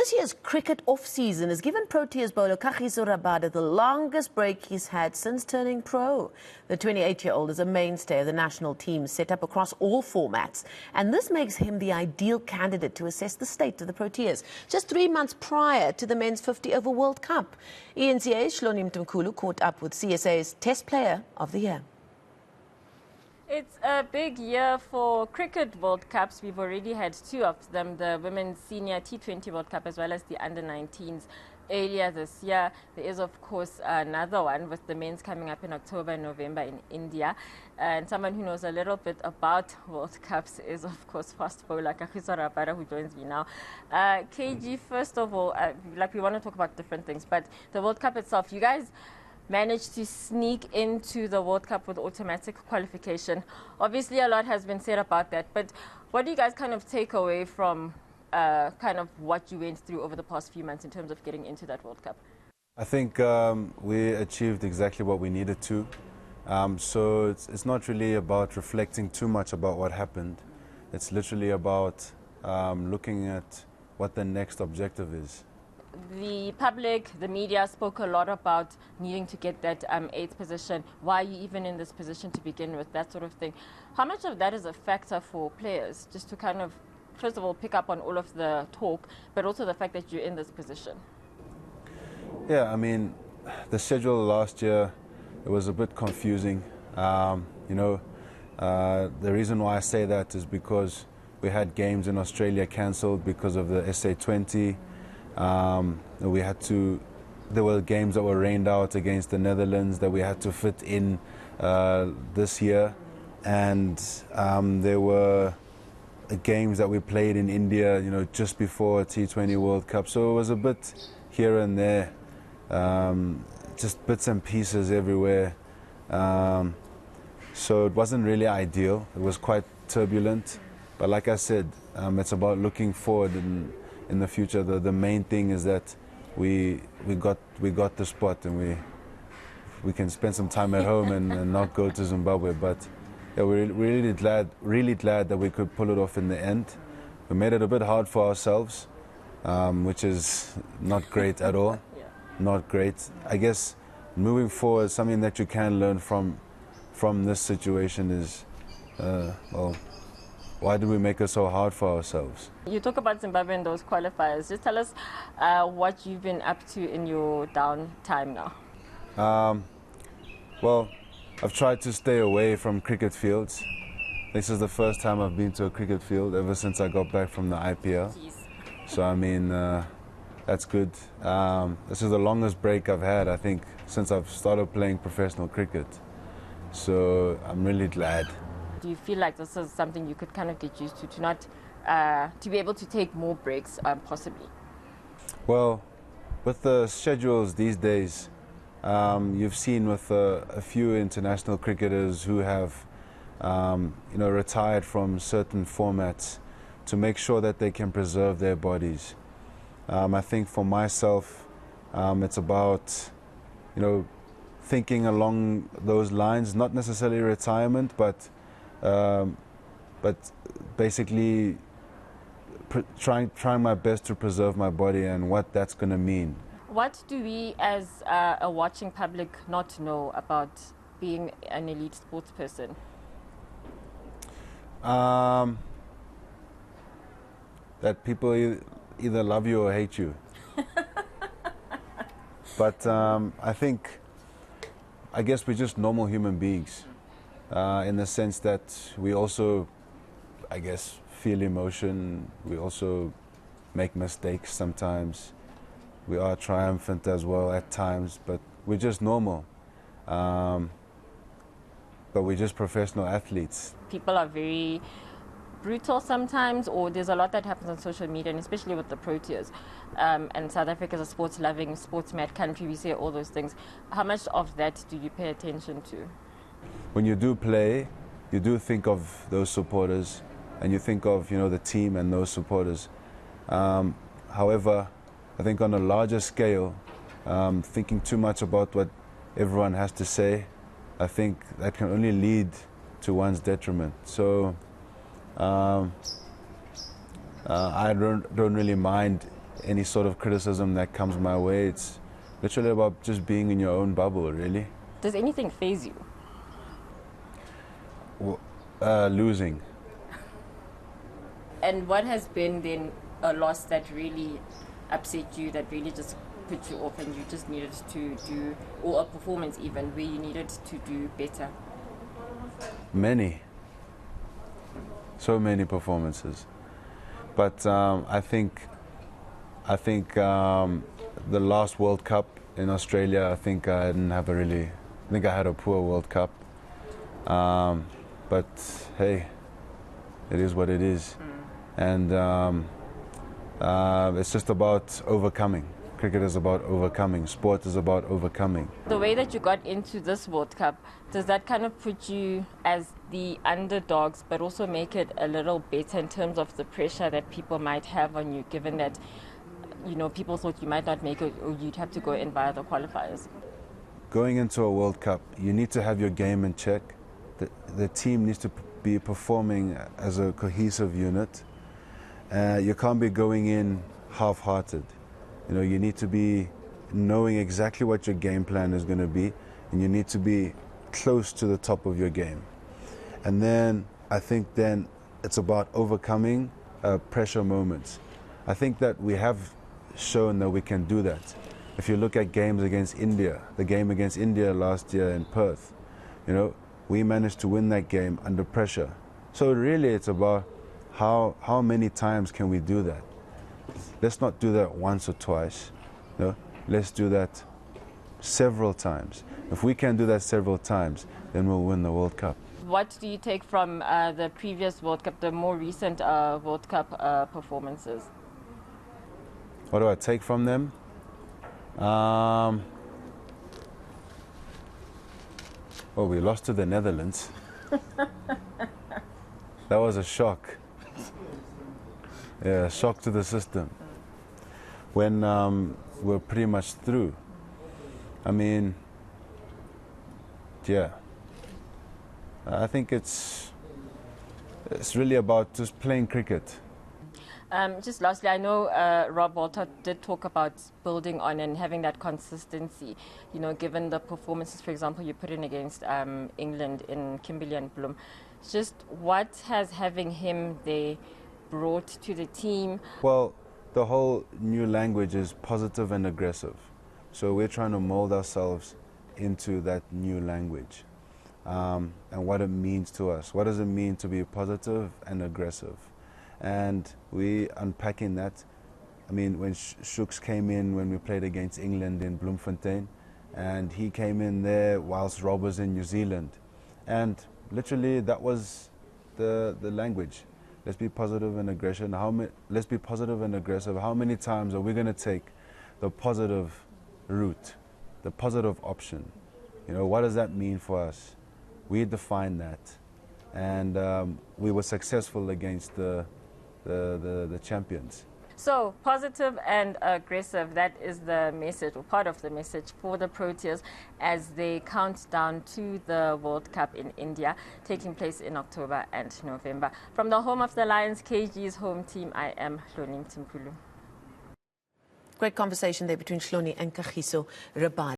This year's cricket off-season has given Proteas bowler Kagiso Rabada the longest break he's had since turning pro. The 28-year-old is a mainstay of the national team set up across all formats, and this makes him the ideal candidate to assess the state of the Proteas, just 3 months prior to the Men's 50-over World Cup. eNCA's Hloni Mtimkulu caught up with CSA's Test Player of the Year. It's a big year for cricket World Cups. We've already had 2 of them, the Women's Senior T20 World Cup as well as the Under-19s earlier this year. There is, of course, another one with the men's coming up in October and November in India. And someone who knows a little bit about World Cups is, of course, fast bowler Kagiso Rabada, who joins me now. KG, first of all, we want to talk about different things, but the World Cup itself, you guys managed to sneak into the World Cup with automatic qualification. Obviously, a lot has been said about that, but what do you guys kind of take away from kind of what you went through over the past few months in terms of getting into that World Cup? I think we achieved exactly what we needed to. So it's not really about reflecting too much about what happened. It's literally about looking at what the next objective is. The public, the media spoke a lot about needing to get that 8th position. Why are you even in this position to begin with, that sort of thing. How much of that is a factor for players, just to kind of, first of all, pick up on all of the talk, but also the fact that you're in this position? Yeah, I mean, the schedule last year, it was a bit confusing. The reason why I say that is because we had games in Australia cancelled because of the SA20. There were games that were rained out against the Netherlands that we had to fit in this year, and there were games that we played in India, just before T20 World Cup. So it was a bit here and there, just bits and pieces everywhere. So it wasn't really ideal. It was quite turbulent, but like I said, it's about looking forward in the future. The main thing is that we got the spot, and we can spend some time at home and not go to Zimbabwe. But yeah, we're really glad that we could pull it off in the end. We made it a bit hard for ourselves, which is not great at all. Yeah. Not great. I guess moving forward, something that you can learn from this situation is, why did we make it so hard for ourselves? You talk about Zimbabwe and those qualifiers. Just tell us what you've been up to in your downtime now. Well, I've tried to stay away from cricket fields. This is the first time I've been to a cricket field ever since I got back from the IPL. Jeez. So, I mean, that's good. This is the longest break I've had, I think, since I've started playing professional cricket. So I'm really glad. Do you feel like this is something you could kind of get used to not to be able to take more breaks, possibly? Well, with the schedules these days, you've seen with a few international cricketers who have, retired from certain formats to make sure that they can preserve their bodies. I think for myself, it's about, thinking along those lines, not necessarily retirement, but basically trying my best to preserve my body and what that's going to mean. What do we as a watching public not know about being an elite sports person? That people either love you or hate you. But I guess we're just normal human beings. In the sense that we also, I guess, feel emotion. We also make mistakes sometimes. We are triumphant as well at times, but we're just normal. But we're just professional athletes. People are very brutal sometimes, or there's a lot that happens on social media, and especially with the Proteas. And South Africa is a sports-loving, sports-mad country. We say all those things. How much of that do you pay attention to? When you do play, you do think of those supporters, and you think of the team and those supporters. However, I think on a larger scale, thinking too much about what everyone has to say, I think that can only lead to one's detriment. So I don't really mind any sort of criticism that comes my way. It's literally about just being in your own bubble, really. Does anything faze you? Losing. And what has been then a loss that really upset you, that really just put you off and you just needed to do, or a performance even, where you needed to do better? Many. So many performances. But I think the last World Cup in Australia, I think I had a poor World Cup. But hey, it is what it is. And it's just about overcoming. Cricket is about overcoming. Sport is about overcoming. The way that you got into this World Cup, does that kind of put you as the underdogs, but also make it a little better in terms of the pressure that people might have on you, given that, you know, people thought you might not make it or you'd have to go in via the qualifiers? Going into a World Cup, you need to have your game in check. The team needs to be performing as a cohesive unit. You can't be going in half-hearted. You know, you need to be knowing exactly what your game plan is going to be, and you need to be close to the top of your game. And then I think then it's about overcoming pressure moments. I think that we have shown that we can do that. If you look at games against India, the game against India last year in Perth, you know, we managed to win that game under pressure. So really it's about how many times can we do that? Let's not do that once or twice. No, let's do that several times. If we can do that several times, then we'll win the World Cup. What do you take from the previous World Cup, the more recent World Cup performances? What do I take from them? Oh, we lost to the Netherlands. That was a shock. Yeah, shock to the system. When we're pretty much through. I mean, yeah. I think it's really about just playing cricket. Just lastly, I know Rob Walter did talk about building on and having that consistency, you know, given the performances, for example, you put in against England in Kimberley and Bloom. Just what has having him there brought to the team? Well, the whole new language is positive and aggressive. So we're trying to mold ourselves into that new language and what it means to us. What does it mean to be positive and aggressive? And we unpacking that. I mean, when Shooks came in when we played against England in Bloemfontein, and he came in there whilst Rob was in New Zealand. And literally that was the language. Let's be positive and aggression. Let's be positive and aggressive. How many times are we going to take the positive route, the positive option? You know, what does that mean for us? We defined that, and we were successful against the champions. So positive and aggressive, that is the message, or part of the message for the Proteas as they count down to the World Cup in India, taking place in October and November. From the home of the Lions, KG's home team, I am Hloni Mtimkulu. Great conversation there between Hloni and Kagiso Rabada.